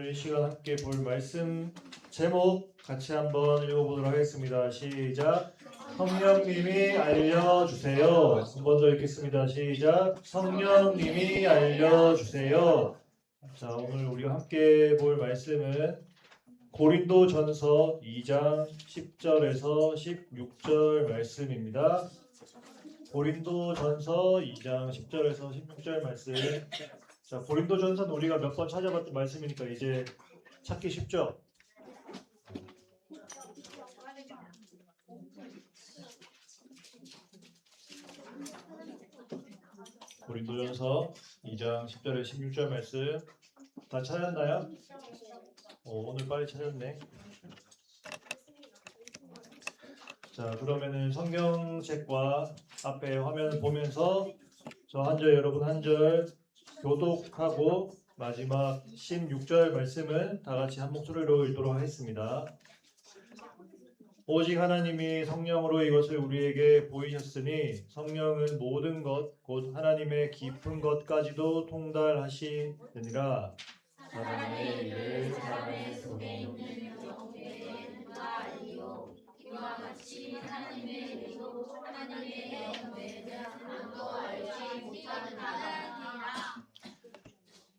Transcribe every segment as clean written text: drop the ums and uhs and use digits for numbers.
오늘 이 시간 함께 볼 말씀 제목 같이 한번 읽어보도록 하겠습니다. 시작. 성령님이 알려주세요. 한 번 더 읽겠습니다. 시작. 성령님이 알려주세요. 자, 오늘 우리가 함께 볼 말씀은 고린도전서 2장 10절에서 16절 말씀입니다. 고린도전서 2장 10절에서 16절 말씀. 자, 고린도전서는 우리가 몇 번 찾아봤던 말씀이니까 이제 찾기 쉽죠? 고린도전서 2장 10절에 16절 말씀 다 찾았나요? 오늘 빨리 찾았네. 자, 그러면은 성경책과 앞에 화면을 보면서 저 한 절 여러분 한 절 교독하고 마지막 16절 말씀은 다 같이 한 목소리로 읽도록 하겠습니다. 오직 하나님이 성령으로 이것을 우리에게 보이셨으니 성령은 모든 것 곧 하나님의 깊은 것까지도 통달하시느니라. 사람의 일을 사람의 속에 있는 영의 누가 알리요. 이와 같이 하나님의 일도 하나님의 영외는 아무도 알지 못하느니라.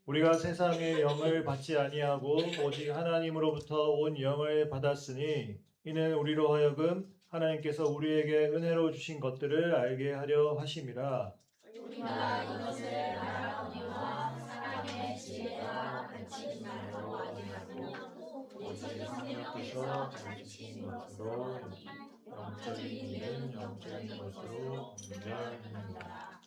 우리가 세상의 영을 받지 아니하고 오직 하나님으로부터 온 영을 받았으니 이는 우리로 하여금 하나님께서 우리에게 은혜로 주신 것들을 알게 하려 하심이라. 우리가 이것을 알아보니와 사람의 지혜와 가르친 말로 아니하고 오직 성령께서 가르친 것으로 영적인 일은 영적인 것으로 분별합니다.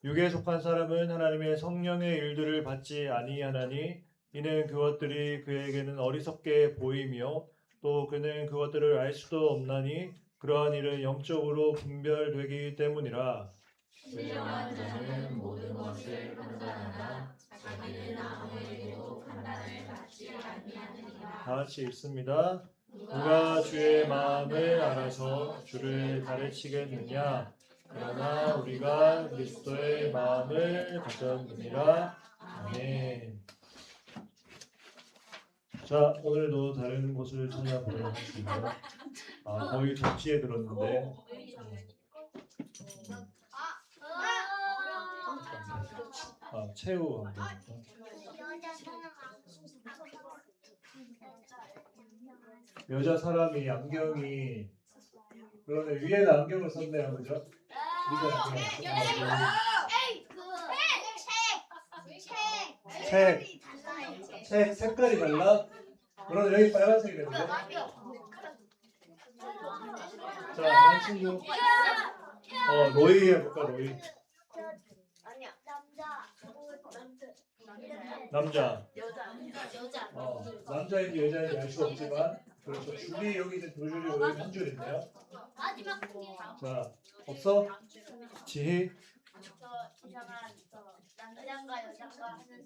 육에 속한 사람은 하나님의 성령의 일들을 받지 아니하나니 이는 그것들이 그에게는 어리석게 보이며 또 그는 그것들을 알 수도 없나니 그러한 일은 영적으로 분별되기 때문이라. 신령한 자는 모든 것을 판단하나 자기는 아무에게도 판단을 받지 아니하느니라. 다 같이 읽습니다. 누가 주의 마음을 알아서 주를 가르치겠느냐? 그러나 우리가 그리스도의 마음을 가졌느니라. 아멘. 자, 오늘도 다른 곳을 찾아보도록 하겠습니다. 거의 접시에 들었는데 채우 한번. 여자 사람이 안경이 그러네. 위에는 안경을 썼네요, 그죠? 책 색깔이 달라? 그럼 여기 빨간색이네, 그죠? 자, 한 친구. 로이 해볼까, 로이? 남자. 남자인지 여자인지 알 수 없지만 그렇죠. 줄이 여기 있는 두 줄이 여기 한 줄 있네요. 자, 없어? 지희? 저 이상한 남자가 여자가 하는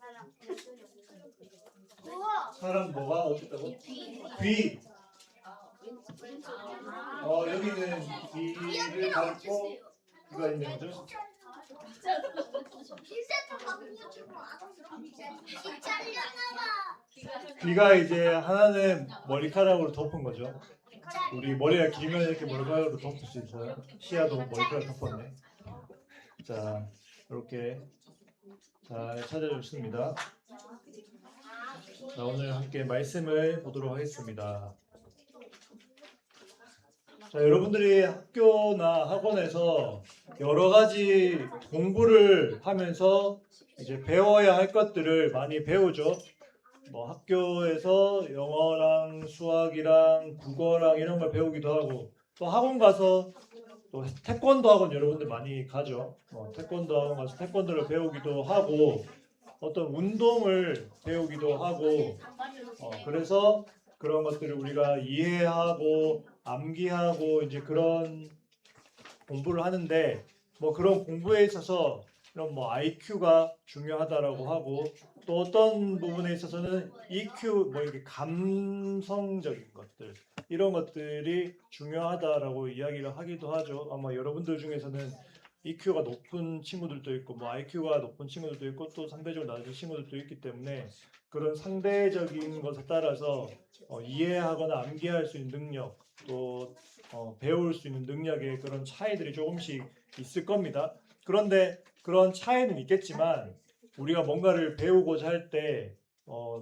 사람 뭐가 어쨌다고? 귀. 여기는 귀를 닮고 귀가 있는 거죠? 귀가 이제 하나는 머리카락으로 덮은 거죠. 우리 머리가 길면 이렇게 머리카락으로 덮을 수 있어요. 시야도 머리카락 덮었네. 자, 이렇게 잘 찾아줬습니다. 자, 오늘 함께 말씀을 보도록 하겠습니다. 자, 여러분들이 학교나 학원에서 여러 가지 공부를 하면서 이제 배워야 할 것들을 많이 배우죠. 뭐 학교에서 영어랑 수학이랑 국어랑 이런 걸 배우기도 하고 또 학원 가서 또 태권도 학원 여러분들 많이 가죠. 태권도 학원 가서 태권도를 배우기도 하고 어떤 운동을 배우기도 하고 그래서 그런 것들을 우리가 이해하고 암기하고 이제 그런 공부를 하는데 뭐 그런 공부에 있어서 이런 뭐 IQ가 중요하다라고 하고 또 어떤 부분에 있어서는 EQ 뭐 이렇게 감성적인 것들 이런 것들이 중요하다라고 이야기를 하기도 하죠. 아마 여러분들 중에서는 EQ가 높은 친구들도 있고 뭐 IQ가 높은 친구들도 있고 또 상대적으로 낮은 친구들도 있기 때문에 그런 상대적인 것에 따라서 이해하거나 암기할 수 있는 능력 또 배울 수 있는 능력의 그런 차이들이 조금씩 있을 겁니다. 그런데 그런 차이는 있겠지만 우리가 뭔가를 배우고자 할 때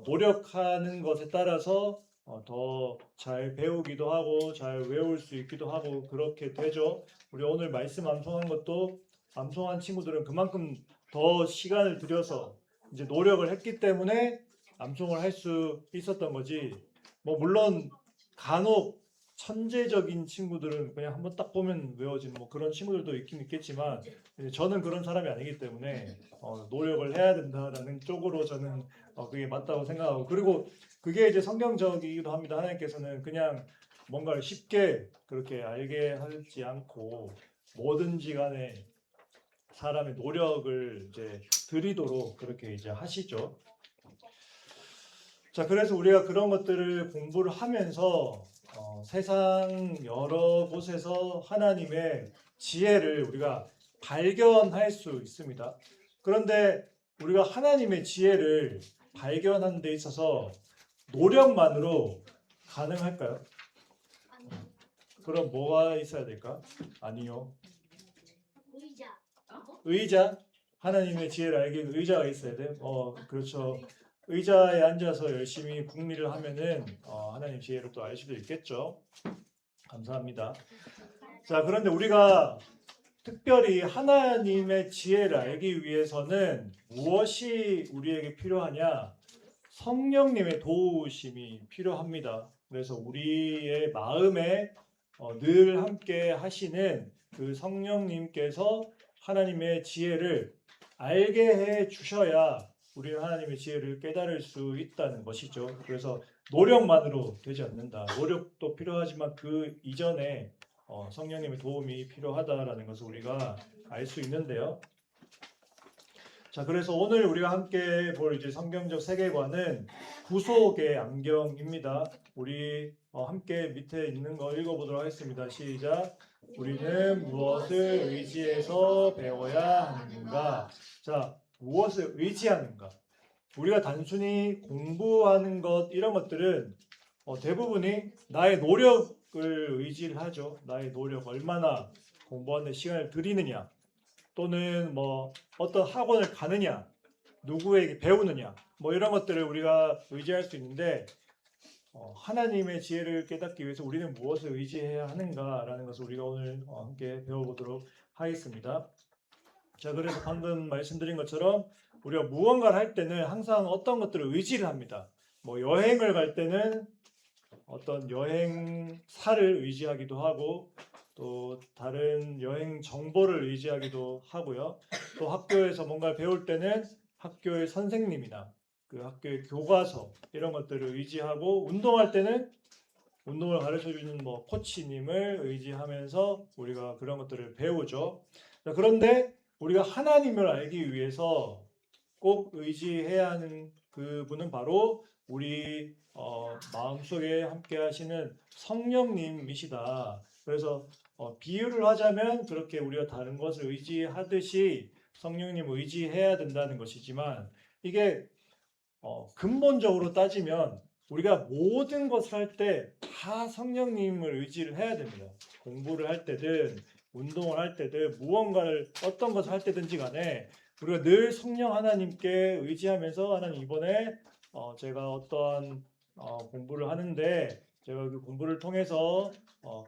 노력하는 것에 따라서 더 잘 배우기도 하고 잘 외울 수 있기도 하고 그렇게 되죠. 우리 오늘 말씀 암송한 것도 암송한 친구들은 그만큼 더 시간을 들여서 이제 노력을 했기 때문에 암송을 할 수 있었던 거지. 뭐 물론 간혹 천재적인 친구들은 그냥 한번 딱 보면 외워지는 뭐 그런 친구들도 있긴 있겠지만 이제 저는 그런 사람이 아니기 때문에 노력을 해야 된다라는 쪽으로 저는 그게 맞다고 생각하고 그리고 그게 이제 성경적이기도 합니다. 하나님께서는 그냥 뭔가를 쉽게 그렇게 알게 하지 않고 뭐든지 간에 사람의 노력을 이제 들이도록 그렇게 이제 하시죠. 자, 그래서 우리가 그런 것들을 공부를 하면서 세상 여러 곳에서 하나님의 지혜를 우리가 발견할 수 있습니다. 그런데 우리가 하나님의 지혜를 발견하는 데 있어서 노력만으로 가능할까요? 그럼 뭐가 있어야 될까? 아니요. 의자. 의자? 하나님의 지혜를 알기 위해 의자가 있어야 돼? 그렇죠. 의자에 앉아서 열심히 궁리를 하면은 하나님 지혜를 또 알 수도 있겠죠. 감사합니다. 자, 그런데 우리가 특별히 하나님의 지혜를 알기 위해서는 무엇이 우리에게 필요하냐? 성령님의 도우심이 필요합니다. 그래서 우리의 마음에 늘 함께 하시는 그 성령님께서 하나님의 지혜를 알게 해 주셔야 우리는 하나님의 지혜를 깨달을 수 있다는 것이죠. 그래서 노력만으로 되지 않는다. 노력도 필요하지만 그 이전에 성령님의 도움이 필요하다라는 것을 우리가 알 수 있는데요. 자, 그래서 오늘 우리가 함께 볼 이제 성경적 세계관은 구속의 안경입니다. 우리 함께 밑에 있는 거 읽어보도록 하겠습니다. 시작. 우리는 무엇을 의지해서 배워야 하는가? 자, 무엇을 의지하는가? 우리가 단순히 공부하는 것 이런 것들은 대부분이 나의 노력을 의지를 하죠. 나의 노력 얼마나 공부하는 데 시간을 들이느냐 또는 뭐 어떤 학원을 가느냐 누구에게 배우느냐 뭐 이런 것들을 우리가 의지할 수 있는데 하나님의 지혜를 깨닫기 위해서 우리는 무엇을 의지해야 하는가라는 것을 우리가 오늘 함께 배워보도록 하겠습니다. 자, 그래서 방금 말씀드린 것처럼 우리가 무언가를 할 때는 항상 어떤 것들을 의지를 합니다. 뭐 여행을 갈 때는 어떤 여행사를 의지하기도 하고 또 다른 여행 정보를 의지하기도 하고요. 또 학교에서 뭔가를 배울 때는 학교의 선생님이나 그 학교의 교과서 이런 것들을 의지하고 운동할 때는 운동을 가르쳐주는 뭐 코치님을 의지하면서 우리가 그런 것들을 배우죠. 자, 그런데 우리가 하나님을 알기 위해서 꼭 의지해야 하는 그분은 바로 우리 마음속에 함께 하시는 성령님이시다. 그래서 비유를 하자면 그렇게 우리가 다른 것을 의지하듯이 성령님을 의지해야 된다는 것이지만 이게 근본적으로 따지면 우리가 모든 것을 할 때 다 성령님을 의지를 해야 됩니다. 공부를 할 때든 운동을 할 때든 무언가를 어떤 것을 할 때든지 간에 우리가 늘 성령 하나님께 의지하면서 하나님 이번에 제가 어떠한 공부를 하는데 제가 그 공부를 통해서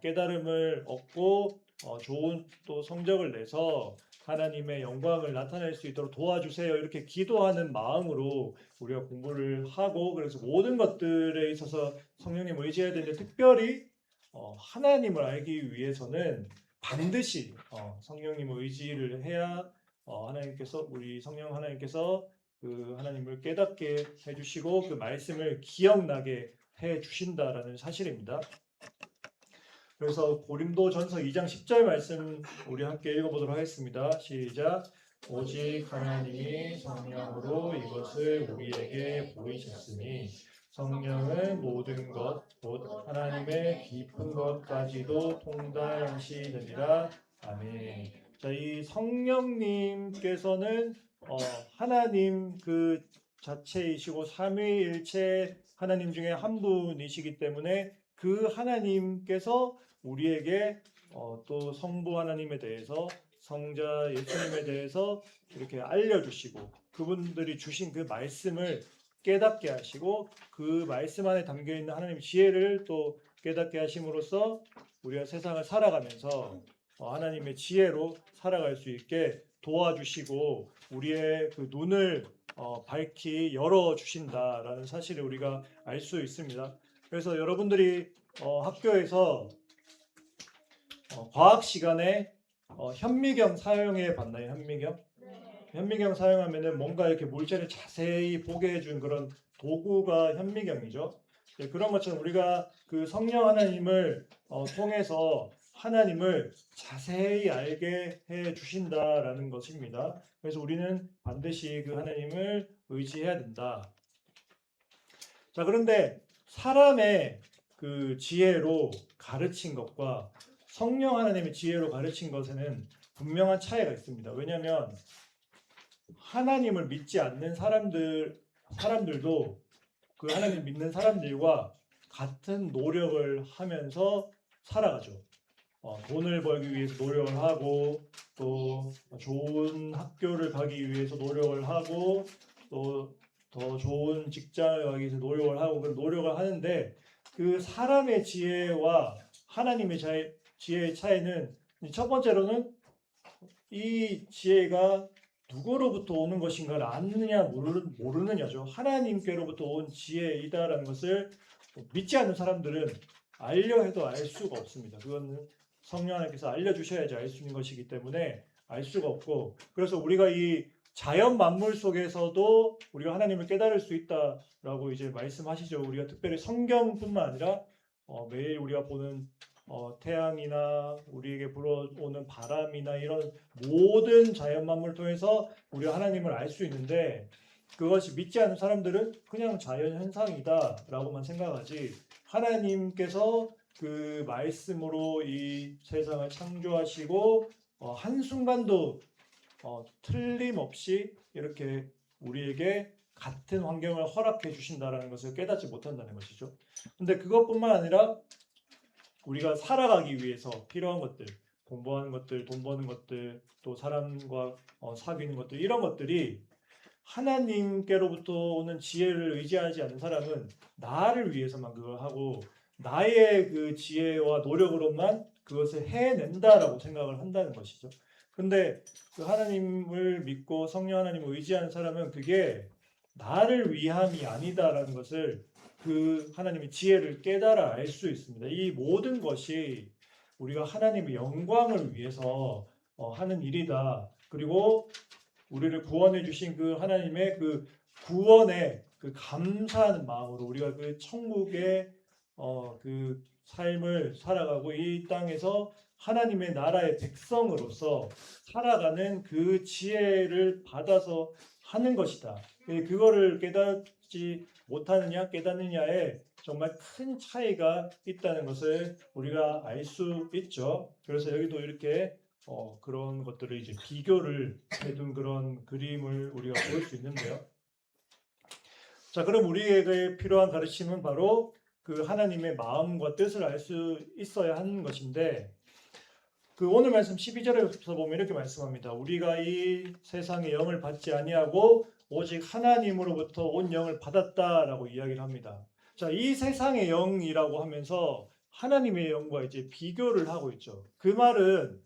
깨달음을 얻고 좋은 또 성적을 내서 하나님의 영광을 나타낼 수 있도록 도와주세요. 이렇게 기도하는 마음으로 우리가 공부를 하고 그래서 모든 것들에 있어서 성령님을 의지해야 되는데 특별히 하나님을 알기 위해서는 반드시 성령님을 의지를 해야 하나님께서 우리 성령 하나님께서 그 하나님을 깨닫게 해주시고 그 말씀을 기억나게 해주신다라는 사실입니다. 그래서 고린도전서 2장 10절 말씀 우리 함께 읽어보도록 하겠습니다. 시작. 오직 하나님이 성령으로 이것을 우리에게 보이셨으니 성령은 모든 것 곧 하나님의 깊은 것까지도 통달하시느니라. 아멘. 자, 이 성령님께서는 하나님 그 자체이시고 삼위일체 하나님 중에 한 분이시기 때문에 그 하나님께서 우리에게 또 성부 하나님에 대해서 성자 예수님에 대해서 이렇게 알려주시고 그분들이 주신 그 말씀을 깨닫게 하시고 그 말씀 안에 담겨 있는 하나님의 지혜를 또 깨닫게 하심으로써 우리가 세상을 살아가면서 하나님의 지혜로 살아갈 수 있게 도와주시고 우리의 그 눈을 밝히 열어 주신다라는 사실을 우리가 알 수 있습니다. 그래서 여러분들이 학교에서 과학 시간에 현미경 사용해 봤나요? 현미경? 현미경 사용하면은 뭔가 이렇게 물체를 자세히 보게 해준 그런 도구가 현미경이죠. 예, 그런 것처럼 우리가 그 성령 하나님을 통해서 하나님을 자세히 알게 해 주신다라는 것입니다. 그래서 우리는 반드시 그 하나님을 의지해야 된다. 자, 그런데 사람의 그 지혜로 가르친 것과 성령 하나님의 지혜로 가르친 것에는 분명한 차이가 있습니다. 왜냐하면 하나님을 믿지 않는 사람들도 그 하나님 믿는 사람들과 같은 노력을 하면서 살아가죠. 돈을 벌기 위해서 노력을 하고 또 좋은 학교를 가기 위해서 노력을 하고 또 더 좋은 직장을 가기 위해서 노력을 하고 그 노력을 하는데 그 사람의 지혜와 하나님의 지혜의 차이는 첫 번째로는 이 지혜가 누구로부터 오는 것인가를 아느냐 모르느냐죠. 하나님께로부터 온 지혜이다라는 것을 믿지 않는 사람들은 알려 해도 알 수가 없습니다. 그거는 성령 하나님께서 알려주셔야지 알 수 있는 것이기 때문에 알 수가 없고, 그래서 우리가 이 자연 만물 속에서도 우리가 하나님을 깨달을 수 있다라고 이제 말씀하시죠. 우리가 특별히 성경뿐만 아니라 매일 우리가 보는 태양이나 우리에게 불어오는 바람이나 이런 모든 자연 만물을 통해서 우리가 하나님을 알 수 있는데, 그것이 믿지 않는 사람들은 그냥 자연 현상이다라고만 생각하지 하나님께서 그 말씀으로 이 세상을 창조하시고 한순간도 틀림없이 이렇게 우리에게 같은 환경을 허락해 주신다라는 것을 깨닫지 못한다는 것이죠. 근데 그것뿐만 아니라 우리가 살아가기 위해서 필요한 것들, 공부하는 것들, 돈 버는 것들, 또 사람과 사귀는 것들, 이런 것들이 하나님께로부터 오는 지혜를 의지하지 않는 사람은 나를 위해서만 그걸 하고 나의 그 지혜와 노력으로만 그것을 해낸다라고 생각을 한다는 것이죠. 근데 그 하나님을 믿고 성령 하나님을 의지하는 사람은 그게 나를 위함이 아니다라는 것을 그 하나님의 지혜를 깨달아 알 수 있습니다. 이 모든 것이 우리가 하나님의 영광을 위해서 하는 일이다. 그리고 우리를 구원해 주신 그 하나님의 그 구원에 그 감사하는 마음으로 우리가 그 천국의 그 삶을 살아가고 이 땅에서 하나님의 나라의 백성으로서 살아가는 그 지혜를 받아서 하는 것이다. 그거를 깨닫지 못하느냐 깨닫느냐에 정말 큰 차이가 있다는 것을 우리가 알 수 있죠. 그래서 여기도 이렇게 그런 것들을 이제 비교를 해둔 그런 그림을 우리가 볼 수 있는데요. 자, 그럼 우리에게 필요한 가르침은 바로 그 하나님의 마음과 뜻을 알 수 있어야 하는 것인데, 그 오늘 말씀 12절에서 보면 이렇게 말씀합니다. 우리가 이 세상의 영을 받지 아니하고 오직 하나님으로부터 온 영을 받았다라고 이야기를 합니다. 자, 이 세상의 영이라고 하면서 하나님의 영과 이제 비교를 하고 있죠. 그 말은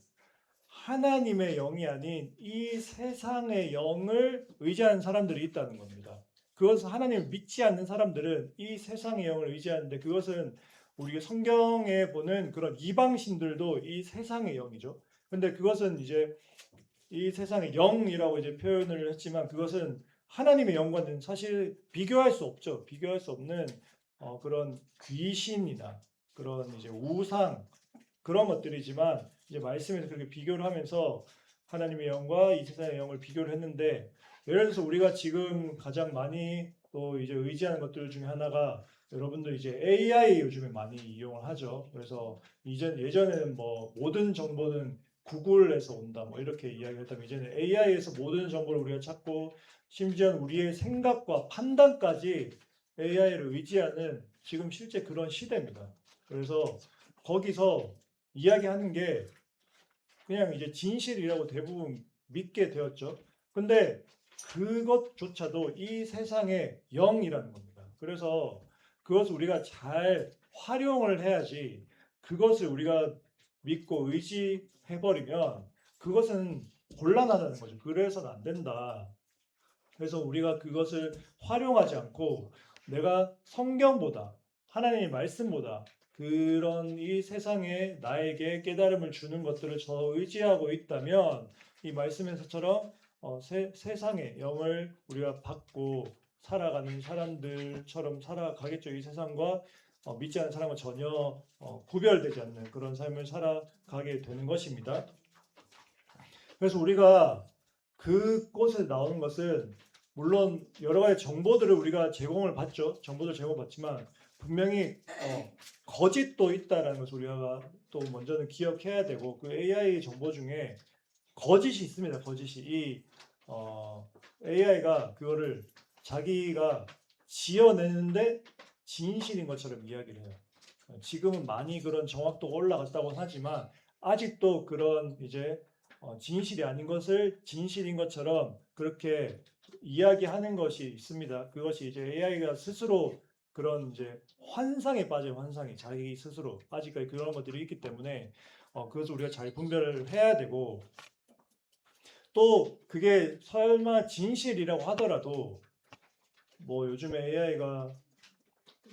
하나님의 영이 아닌 이 세상의 영을 의지하는 사람들이 있다는 겁니다. 그것은 하나님을 믿지 않는 사람들은 이 세상의 영을 의지하는데, 그것은 우리가 성경에 보는 그런 이방신들도 이 세상의 영이죠. 근데 그것은 이제 이 세상의 영이라고 이제 표현을 했지만 그것은 하나님의 영과는 사실 비교할 수 없죠. 비교할 수 없는 그런 귀신이나 그런 이제 우상 그런 것들이지만, 이제 말씀에서 그렇게 비교를 하면서 하나님의 영과 이 세상의 영을 비교를 했는데, 예를 들어서 우리가 지금 가장 많이 또 이제 의지하는 것들 중에 하나가, 여러분들 이제 AI 요즘에 많이 이용을 하죠. 그래서 예전에는 뭐 모든 정보는 구글에서 온다 뭐 이렇게 이야기했다면 이제는 AI에서 모든 정보를 우리가 찾고 심지어 우리의 생각과 판단까지 AI를 의지하는 지금 실제 그런 시대입니다. 그래서 거기서 이야기하는 게 그냥 이제 진실이라고 대부분 믿게 되었죠. 근데 그것조차도 이 세상의 영이라는 겁니다. 그래서 그것을 우리가 잘 활용을 해야지 그것을 우리가 믿고 의지해버리면 그것은 곤란하다는 거죠. 그래서는 안 된다. 그래서 우리가 그것을 활용하지 않고 내가 성경보다 하나님의 말씀보다 그런 이 세상에 나에게 깨달음을 주는 것들을 저 의지하고 있다면 이 말씀에서처럼 세상의 영을 우리가 받고 살아가는 사람들처럼 살아가겠죠. 이 세상과 믿지 않는 사람과 전혀 구별되지 않는 그런 삶을 살아가게 되는 것입니다. 그래서 우리가 그곳에 나오는 것은 물론 여러 가지 정보들을 우리가 제공을 받죠. 정보를 제공받지만 분명히 거짓도 있다라는 것을 우리가 또 먼저는 기억해야 되고 그 AI 정보 중에 거짓이 있습니다. 거짓이 이 AI가 그거를 자기가 지어내는데 진실인 것처럼 이야기를 해요. 지금은 많이 그런 정확도가 올라갔다고 하지만 아직도 그런 이제 진실이 아닌 것을 진실인 것처럼 그렇게 이야기하는 것이 있습니다. 그것이 이제 AI가 스스로 그런 이제 환상에 빠진 환상이 자기 스스로 아직까지 그런 것들이 있기 때문에 그것을 우리가 잘 분별을 해야 되고 또 그게 설마 진실이라고 하더라도 뭐 요즘에 AI가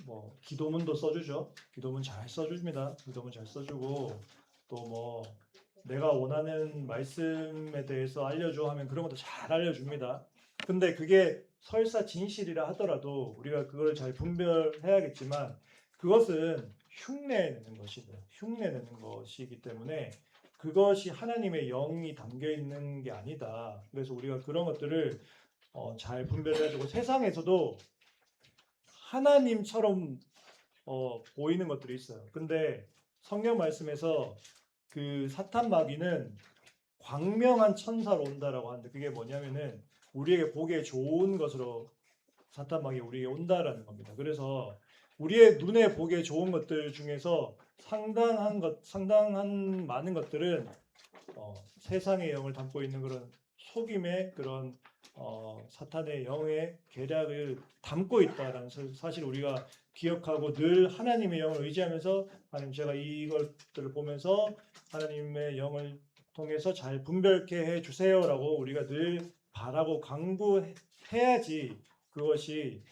뭐 기도문도 써주죠. 기도문 잘 써줍니다. 기도문 잘 써주고 또 뭐 내가 원하는 말씀에 대해서 알려줘 하면 그런 것도 잘 알려줍니다. 근데 그게 설사 진실이라 하더라도 우리가 그걸 잘 분별해야겠지만 그것은 흉내내는 것이다. 흉내내는 것이기 때문에 그것이 하나님의 영이 담겨 있는 게 아니다. 그래서 우리가 그런 것들을 잘 분별해야 되고 세상에서도 하나님처럼 보이는 것들이 있어요. 근데 성경 말씀에서 그 사탄 마귀는 광명한 천사로 온다라고 하는데 그게 뭐냐면은 우리에게 보기에 좋은 것으로 사탄 마귀가 우리에게 온다라는 겁니다. 그래서 우리의 눈에 보기에 좋은 것들 중에서 상당한 많은 것들은 세상의 영을 담고 있는 그런 속임의 그런 사탄의 영의 계략을 담고 있다라는 사실 우리가 기억하고 늘 하나님의 영을 의지하면서 하나님 제가 이것들을 보면서 하나님의 영을 통해서 잘 분별케 해 주세요라고 우리가 늘 바라고 강구해야지 그것이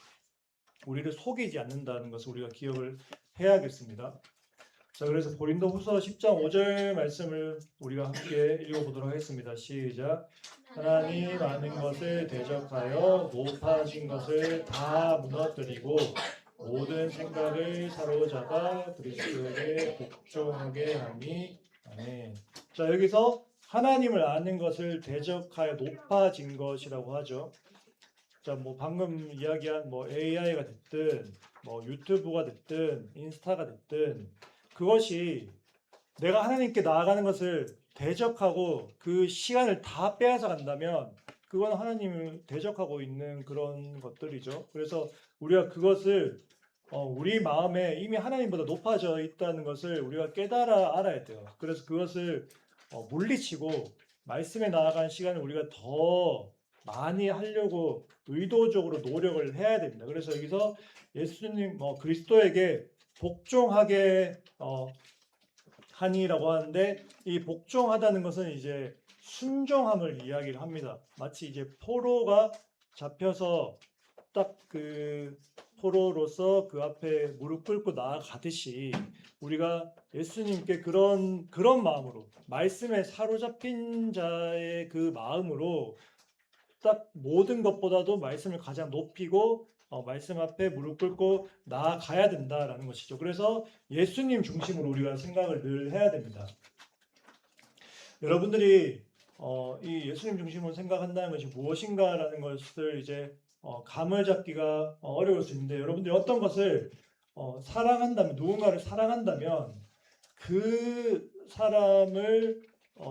우리를 속이지 않는다는 것을 우리가 기억을 해야겠습니다. 자, 그래서 고린도후서 10장 5절 말씀을 우리가 함께 읽어보도록 하겠습니다. 시작. 하나님 아는 것을 대적하여 높아진 것을 다 무너뜨리고 모든 생각을 사로잡아 그리스도에게 복종하게 하니 아멘. 자, 여기서 하나님을 아는 것을 대적하여 높아진 것이라고 하죠. 자, 뭐 방금 이야기한 뭐 AI가 됐든 뭐 유튜브가 됐든 인스타가 됐든 그것이 내가 하나님께 나아가는 것을 대적하고 그 시간을 다 빼앗아 간다면 그건 하나님을 대적하고 있는 그런 것들이죠. 그래서 우리가 그것을 우리 마음에 이미 하나님보다 높아져 있다는 것을 우리가 깨달아 알아야 돼요. 그래서 그것을 물리치고 말씀에 나아가는 시간을 우리가 더 많이 하려고 의도적으로 노력을 해야 됩니다. 그래서 여기서 예수님 그리스도에게 복종하게 하니라고 하는데 이 복종하다는 것은 이제 순종함을 이야기를 합니다. 마치 이제 포로가 잡혀서 딱 그 포로로서 그 앞에 무릎 꿇고 나아가듯이 우리가 예수님께 그런 마음으로 말씀에 사로잡힌 자의 그 마음으로 딱 모든 것보다도 말씀을 가장 높이고 말씀 앞에 무릎 꿇고 나아가야 된다라는 것이죠. 그래서 예수님 중심으로 우리가 생각을 늘 해야 됩니다. 여러분들이 이 예수님 중심으로 생각한다는 것이 무엇인가라는 것을 이제 감을 잡기가 어려울 수 있는데 여러분들이 어떤 것을 사랑한다면 누군가를 사랑한다면 그 사람을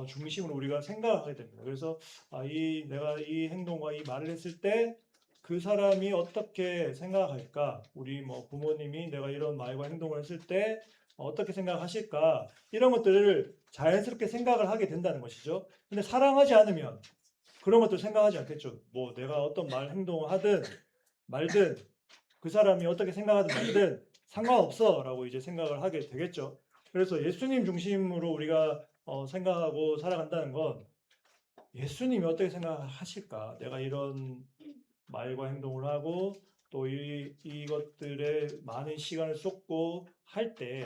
중심으로 우리가 생각하게 됩니다. 그래서 내가 이 행동과 이 말을 했을 때 그 사람이 어떻게 생각할까? 우리 뭐 부모님이 내가 이런 말과 행동을 했을 때 어떻게 생각하실까? 이런 것들을 자연스럽게 생각을 하게 된다는 것이죠. 근데 사랑하지 않으면 그런 것들 생각하지 않겠죠. 뭐 내가 어떤 말 행동을 하든 말든 그 사람이 어떻게 생각하든 말든 상관없어라고 이제 생각을 하게 되겠죠. 그래서 예수님 중심으로 우리가 생각하고 살아간다는 건 예수님이 어떻게 생각하실까? 내가 이런 말과 행동을 하고 또 이것들에 많은 시간을 쏟고 할 때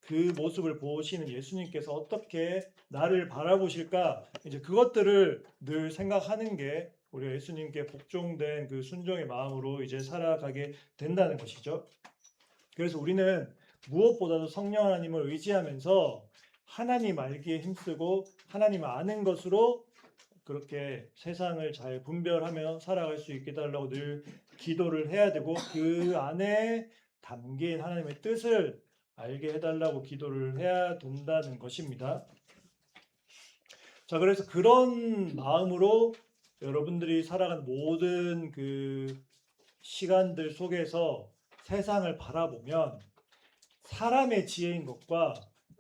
그 모습을 보시는 예수님께서 어떻게 나를 바라보실까? 이제 그것들을 늘 생각하는 게 우리가 예수님께 복종된 그 순종의 마음으로 이제 살아가게 된다는 것이죠. 그래서 우리는 무엇보다도 성령 하나님을 의지하면서 하나님 알기에 힘쓰고 하나님 아는 것으로 그렇게 세상을 잘 분별하며 살아갈 수 있게 달라고 늘 기도를 해야 되고 그 안에 담긴 하나님의 뜻을 알게 해달라고 기도를 해야 된다는 것입니다. 자, 그래서 그런 마음으로 여러분들이 살아간 모든 그 시간들 속에서 세상을 바라보면 사람의 지혜인 것과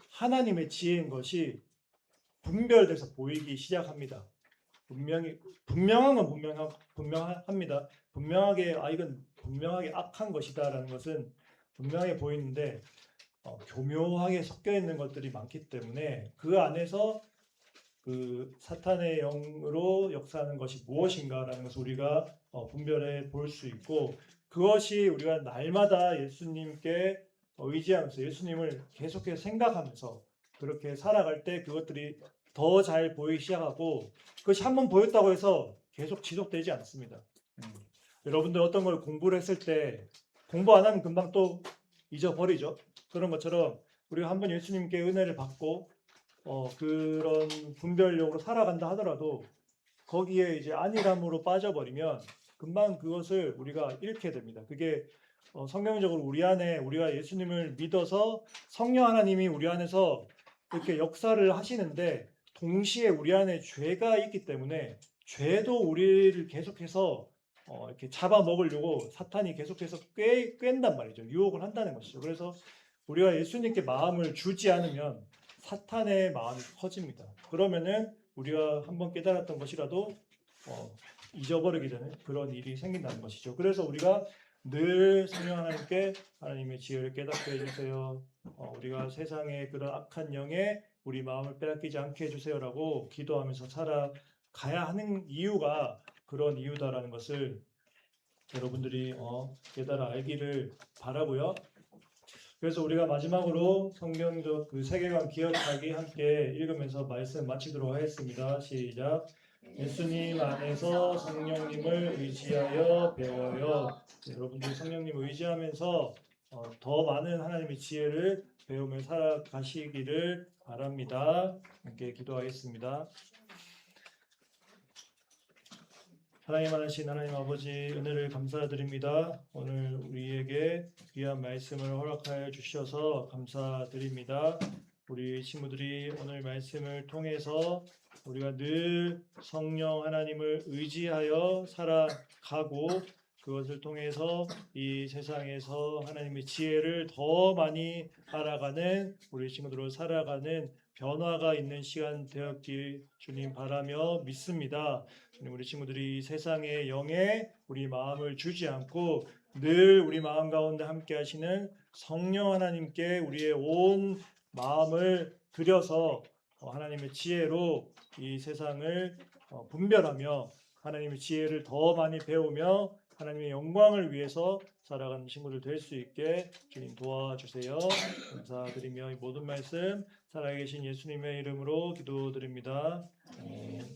하나님의 지혜인 것이 분별돼서 보이기 시작합니다. 분명한 건 분명합니다. 분명하게 이건 분명하게 악한 것이다라는 것은 분명하게 보이는데 교묘하게 섞여 있는 것들이 많기 때문에 그 안에서 그 사탄의 영으로 역사하는 것이 무엇인가라는 것을 우리가 분별해 볼 수 있고 그것이 우리가 날마다 예수님께 의지하면서 예수님을 계속해서 생각하면서 그렇게 살아갈 때 그것들이 더 잘 보이기 시작하고 그것이 한번 보였다고 해서 계속 지속되지 않습니다. 여러분들 어떤 걸 공부를 했을 때 공부 안 하면 금방 또 잊어버리죠. 그런 것처럼 우리가 한번 예수님께 은혜를 받고 그런 분별력으로 살아간다 하더라도 거기에 이제 안일함으로 빠져버리면 금방 그것을 우리가 잃게 됩니다. 그게 성경적으로 우리 안에 우리가 예수님을 믿어서 성령 하나님이 우리 안에서 이렇게 역사를 하시는데 동시에 우리 안에 죄가 있기 때문에 죄도 우리를 계속해서 이렇게 잡아먹으려고 사탄이 계속해서 꿰는단 말이죠. 유혹을 한다는 것이죠. 그래서 우리가 예수님께 마음을 주지 않으면 사탄의 마음이 커집니다. 그러면은 우리가 한번 깨달았던 것이라도 잊어버리게 되는 그런 일이 생긴다는 것이죠. 그래서 우리가 늘 성령 하나님께 하나님의 지혜를 깨닫게 해주세요. 우리가 세상의 그런 악한 영에 우리 마음을 빼앗기지 않게 해주세요라고 기도하면서 살아가야 하는 이유가 그런 이유다라는 것을 여러분들이 깨달아 알기를 바라고요. 그래서 우리가 마지막으로 성경적 그 세계관 기억하기 함께 읽으면서 말씀 마치도록 하겠습니다. 시작. 예수님 안에서 성령님을 의지하여 배워요. 여러분들 성령님 의지하면서 더 많은 하나님의 지혜를 배우며 살아가시기를 바랍니다. 함께 기도하겠습니다. 하나님 하나신 하나님 아버지 은혜를 감사드립니다. 오늘 우리에게 귀한 말씀을 허락하여 주셔서 감사드립니다. 우리 친구들이 오늘 말씀을 통해서 우리가 늘 성령 하나님을 의지하여 살아가고 그것을 통해서 이 세상에서 하나님의 지혜를 더 많이 알아가는 우리 친구들로 살아가는 변화가 있는 시간 되었길 주님 바라며 믿습니다. 주님 우리 친구들이 세상의 영에 우리 마음을 주지 않고 늘 우리 마음 가운데 함께 하시는 성령 하나님께 우리의 온 마음을 들여서 하나님의 지혜로 이 세상을 분별하며 하나님의 지혜를 더 많이 배우며 하나님의 영광을 위해서 살아가는 친구들 될 수 있게 주님 도와주세요. 감사드리며 이 모든 말씀 살아계신 예수님의 이름으로 기도드립니다. 아멘.